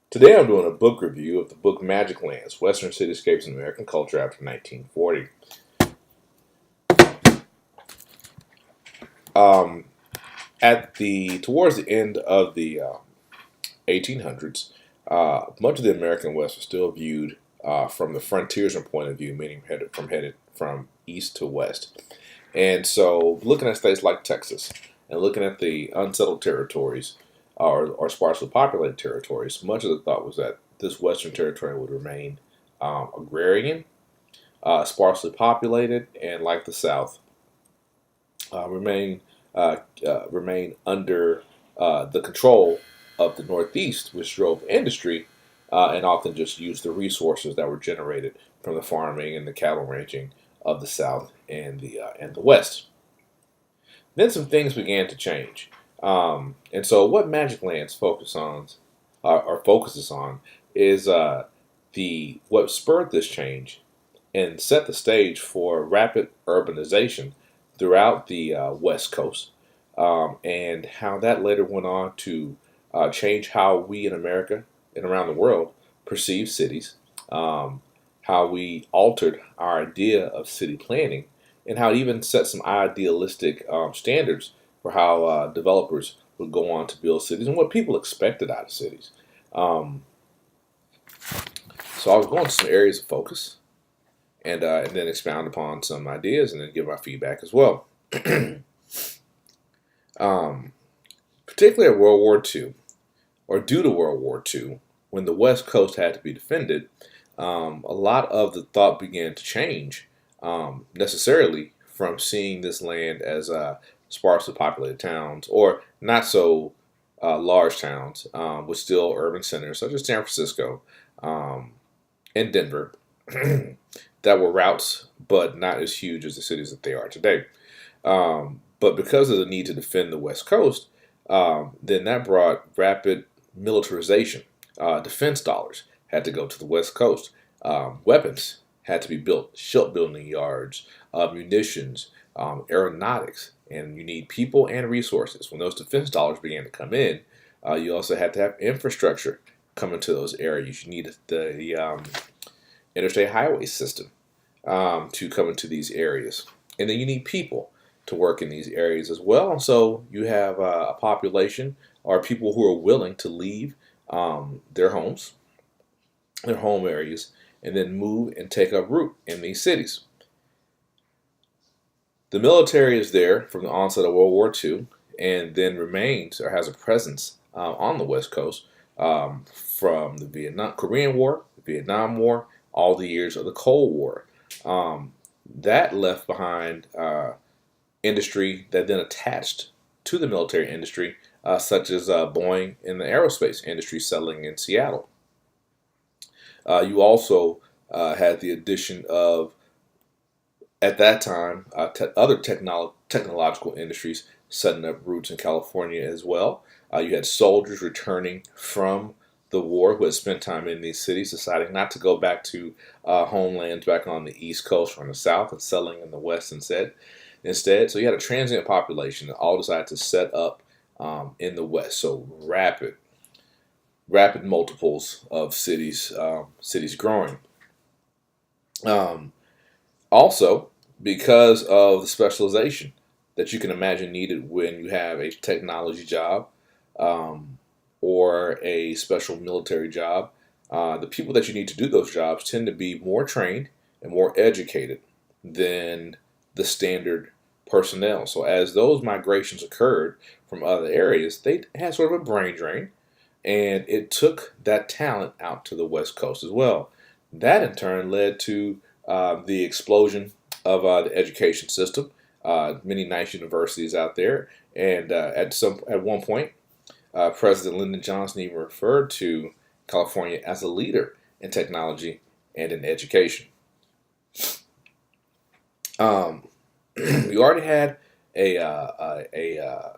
Today I'm doing a book review of the book Magic Lands, Western Cityscapes in American Culture After 1940. Um, towards the end of the 1800s, much of the American West was still viewed from the frontiersman point of view, meaning headed from east to west. And so, looking at states like Texas and looking at the unsettled territories or sparsely populated territories, much of the thought was that this western territory would remain agrarian, sparsely populated, and like the South, remain remain under the control of the Northeast, which drove industry and often just used the resources that were generated from the farming and the cattle ranching of the South and the West. Then some things began to change, and so what Magic Lands focuses on is the what spurred this change and set the stage for rapid urbanization throughout the West Coast, and how that later went on to change how we in America and around the world perceive cities, how we altered our idea of city planning, and how it even set some idealistic standards for how developers would go on to build cities and what people expected out of cities. Um, so I was going to some areas of focus and then expound upon some ideas and then give my feedback as well. um, Particularly at World War II, or due to World War II, when the West Coast had to be defended, a lot of the thought began to change necessarily from seeing this land as sparsely populated towns or not so large towns with still urban centers such as San Francisco um, and Denver that were routes, but not as huge as the cities that they are today. But because of the need to defend the West Coast, then that brought rapid militarization. Defense dollars had to go to the West Coast. Weapons had to be built, shipbuilding yards, munitions, aeronautics, and you need people and resources. When those defense dollars began to come in, you also had to have infrastructure come into those areas. You needed the interstate highway system to come into these areas. And then you need people to work in these areas as well. So you have a population or people who are willing to leave their homes, their home areas, and then move and take up root in these cities. The military is there from the onset of World War II and then remains or has a presence on the West Coast from the Korean War, the Vietnam War, all the years of the Cold War. That left behind industry that then attached to the military industry, such as Boeing in the aerospace industry settling in Seattle. You also had the addition of, at that time, other technological industries setting up roots in California as well. You had soldiers returning from the war who had spent time in these cities, deciding not to go back to homelands back on the East Coast or in the South and settling in the West instead. So you had a transient population that all decided to set up in the West. So rapid multiples of cities growing. Um, Also, because of the specialization that you can imagine needed when you have a technology job um, or a special military job, the people that you need to do those jobs tend to be more trained and more educated than the standard personnel. So as those migrations occurred from other areas, they had sort of a brain drain, and it took that talent out to the West Coast as well. That in turn led to the explosion of the education system. Many nice universities out there, and at one point, President Lyndon Johnson even referred to California as a leader in technology and in education. Um, we already had a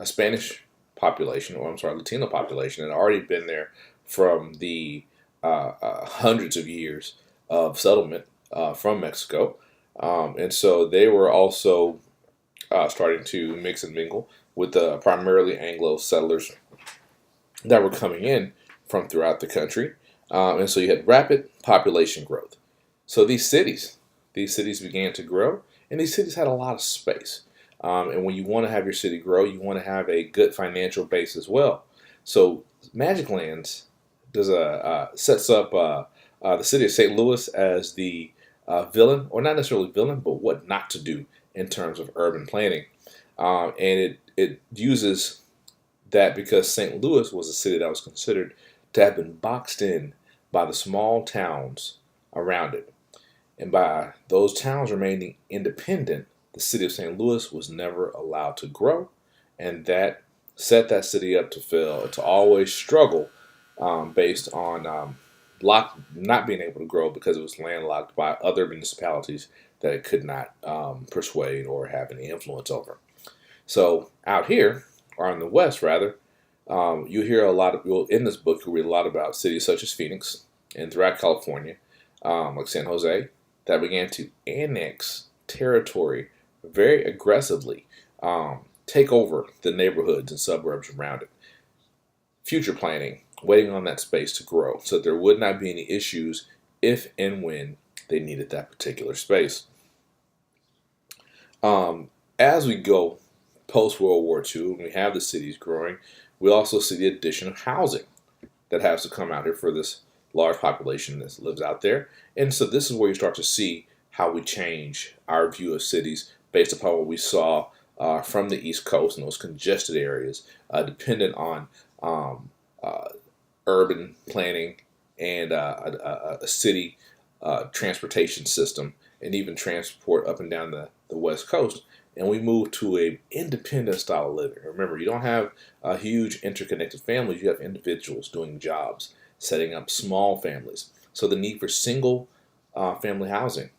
Spanish population, or I'm sorry, Latino population, that had already been there from the hundreds of years of settlement from Mexico. And so they were also starting to mix and mingle with the primarily Anglo settlers that were coming in from throughout the country. And so you had rapid population growth. So these cities began to grow, and these cities had a lot of space. And when you want to have your city grow, you want to have a good financial base as well. So Magic Lands sets up the city of St. Louis as the villain, or not necessarily villain, but what not to do in terms of urban planning. And it uses that because St. Louis was a city that was considered to have been boxed in by the small towns around it. And by those towns remaining independent, the city of St. Louis was never allowed to grow, and that set that city up to fail, to always struggle based on not being able to grow because it was landlocked by other municipalities that it could not persuade or have any influence over. So out here, or in the West rather, you hear a lot of, well, in this book, you read a lot about cities such as Phoenix and throughout California, like San Jose, that began to annex territory very aggressively, take over the neighborhoods and suburbs around it. Future planning, waiting on that space to grow so that there would not be any issues if and when they needed that particular space. As we go post World War II, and we have the cities growing, we also see the addition of housing that has to come out here for this large population that lives out there. And so this is where you start to see how we change our view of cities based upon what we saw from the East Coast and those congested areas, dependent on urban planning and a city transportation system, and even transport up and down the West Coast. And we move to a independent style of living. Remember, you don't have huge interconnected families. You have individuals doing jobs, setting up small families. So the need for single family housing.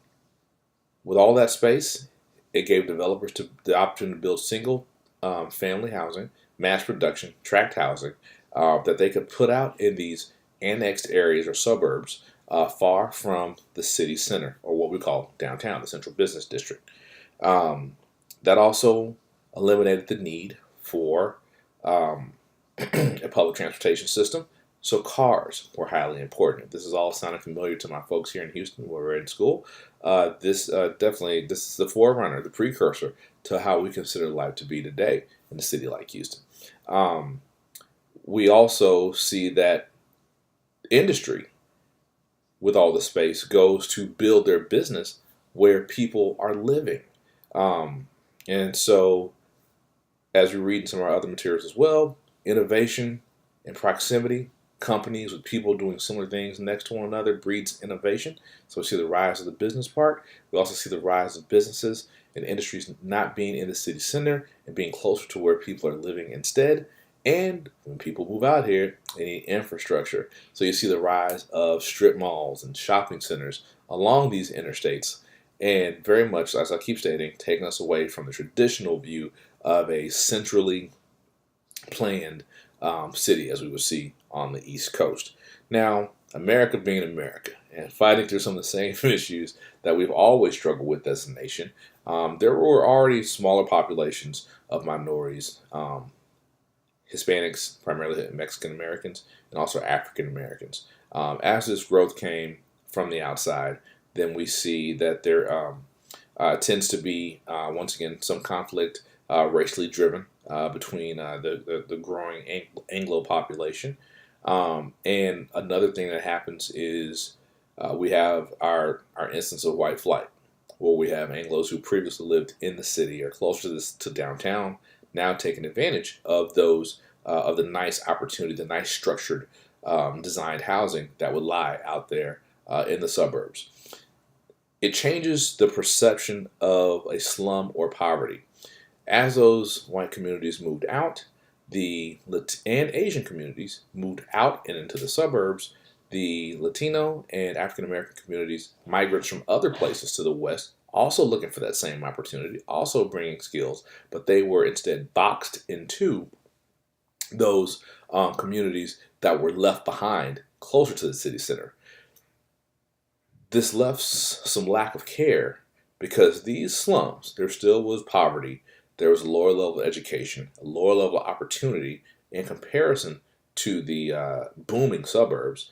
With all that space, it gave developers the opportunity to build single family housing, mass production, tract housing, that they could put out in these annexed areas or suburbs far from the city center, or what we call downtown, the central business district. That also eliminated the need for a public transportation system. So cars were highly important. This is all sounding familiar to my folks here in Houston where we're in school. This is the forerunner, the precursor to how we consider life to be today in a city like Houston. We also see that industry, with all the space, goes to build their business where people are living. And so, as we read in some of our other materials as well, innovation and proximity, companies with people doing similar things next to one another breeds innovation. So we see the rise of the business part. We also see the rise of businesses and industries not being in the city center and being closer to where people are living instead. And when people move out here, they need infrastructure. So you see the rise of strip malls and shopping centers along these interstates. And very much, as I keep stating, taking us away from the traditional view of a centrally planned city as we would see on the East Coast. Now, America being America and fighting through some of the same issues that we've always struggled with as a nation, there were already smaller populations of minorities, Hispanics, primarily Mexican Americans, and also African Americans. As this growth came from the outside, then we see that there tends to be, once again, some conflict racially driven between the growing Anglo population. And another thing that happens is we have our instance of white flight, where we have Anglos who previously lived in the city or closer to downtown, now taking advantage of those of the nice opportunity, the nice structured designed housing that would lie out there in the suburbs. It changes the perception of a slum or poverty. As those white communities moved out, and Asian communities moved out and into the suburbs, the Latino and African American communities, migrants from other places to the West, also looking for that same opportunity, also bringing skills, but they were instead boxed into those communities that were left behind closer to the city center. This left some lack of care because these slums, there still was poverty, there was a lower level of education, a lower level of opportunity in comparison to the booming suburbs,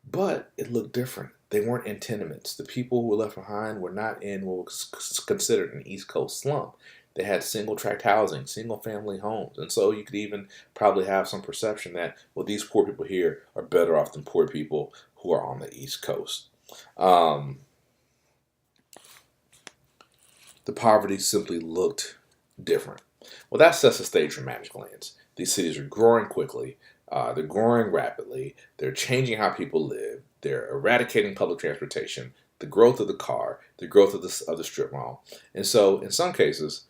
but it looked different. They weren't in tenements. The people who were left behind were not in what was considered an East Coast slum. They had single tract housing, single family homes. And so you could even probably have some perception that, well, these poor people here are better off than poor people who are on the East Coast. Um, the poverty simply looked different. Well, that sets the stage for Magic Lands. These cities are growing quickly. They're growing rapidly. They're changing how people live. They're eradicating public transportation, the growth of the car, the growth of the strip mall. And so, in some cases,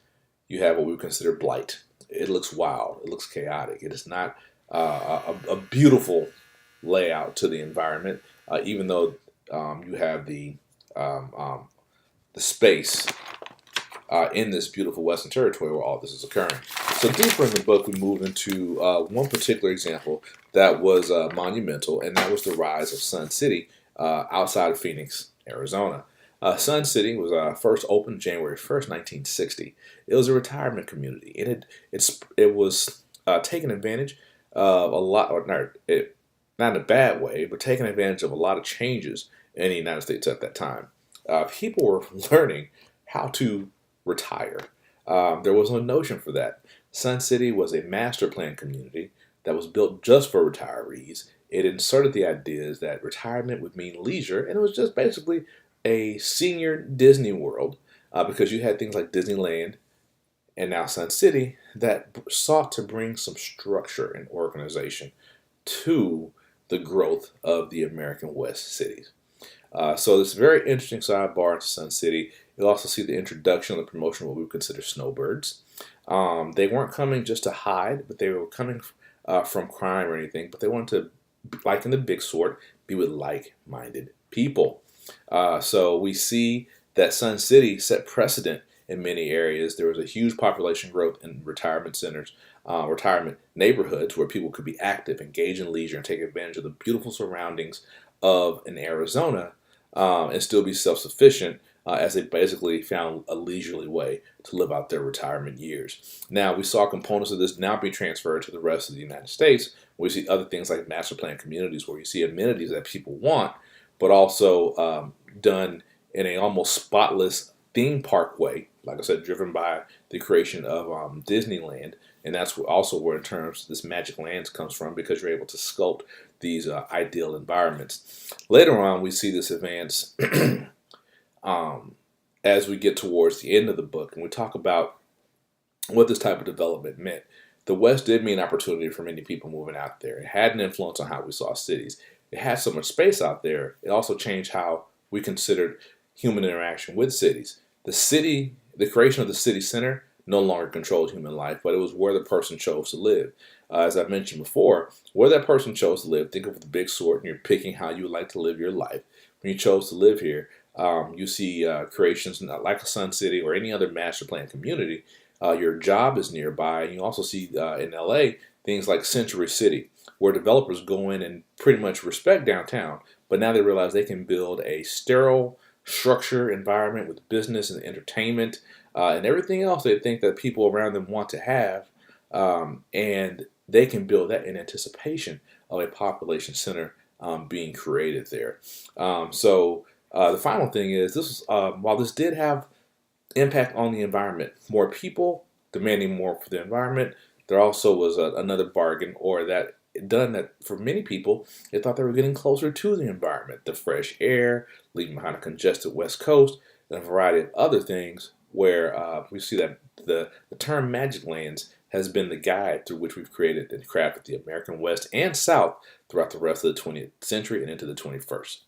you have what we would consider blight. It looks wild. It looks chaotic. It is not a beautiful layout to the environment, even though you have um, um, the space in this beautiful Western territory where all this is occurring. So deeper in the book, we move into one particular example that was monumental, and that was the rise of Sun City outside of Phoenix, Arizona. Sun City was first opened January 1st, 1960. It was a retirement community, and it was taking advantage of a lot, or not in a bad way, but taking advantage of a lot of changes in the United States at that time. People were learning how to retire. There was no notion for that. Sun City was a master plan community that was built just for retirees. It inserted the ideas that retirement would mean leisure, and it was just basically a senior Disney World because you had things like Disneyland and now Sun City that sought to bring some structure and organization to the growth of the American West cities. So this very interesting sidebar to Sun City. You'll also see the introduction of the promotion of what we would consider snowbirds. They weren't coming just to hide, but they were coming from crime or anything, but they wanted to, like in the big sort, be with like-minded people. So we see that Sun City set precedent in many areas. There was a huge population growth in retirement centers, retirement neighborhoods where people could be active, engage in leisure, and take advantage of the beautiful surroundings of an Arizona and still be self-sufficient as they basically found a leisurely way to live out their retirement years. Now, we saw components of this now be transferred to the rest of the United States. We see other things like master plan communities where you see amenities that people want, but also done in a almost spotless theme park way, like I said, driven by the creation of Disneyland. And that's also where, in terms, this Magic Lands comes from, because you're able to sculpt these ideal environments. Later on, we see this advance as we get towards the end of the book, and we talk about what this type of development meant. The West did mean opportunity for many people moving out there. It had an influence on how we saw cities. It had so much space out there. It also changed how we considered human interaction with cities. The creation of the city center no longer controlled human life, but it was where the person chose to live. As I mentioned before, where that person chose to live, think of the big sort, and you're picking how you would like to live your life. When you chose to live here, you see creations like a Sun City or any other master plan community. Your job is nearby, and you also see in LA things like Century City, where developers go in and pretty much respect downtown, but now they realize they can build a sterile structure environment with business and entertainment and everything else they think that people around them want to have, and they can build that in anticipation of a population center being created there. The final thing is this: while this did have impact on the environment, more people demanding more for the environment, there also was another bargain, or that done that for many people, they thought they were getting closer to the environment, the fresh air, leaving behind a congested West Coast, and a variety of other things where we see that the term Magic Lands has been the guide through which we've created and crafted the American West and South throughout the rest of the 20th century and into the 21st.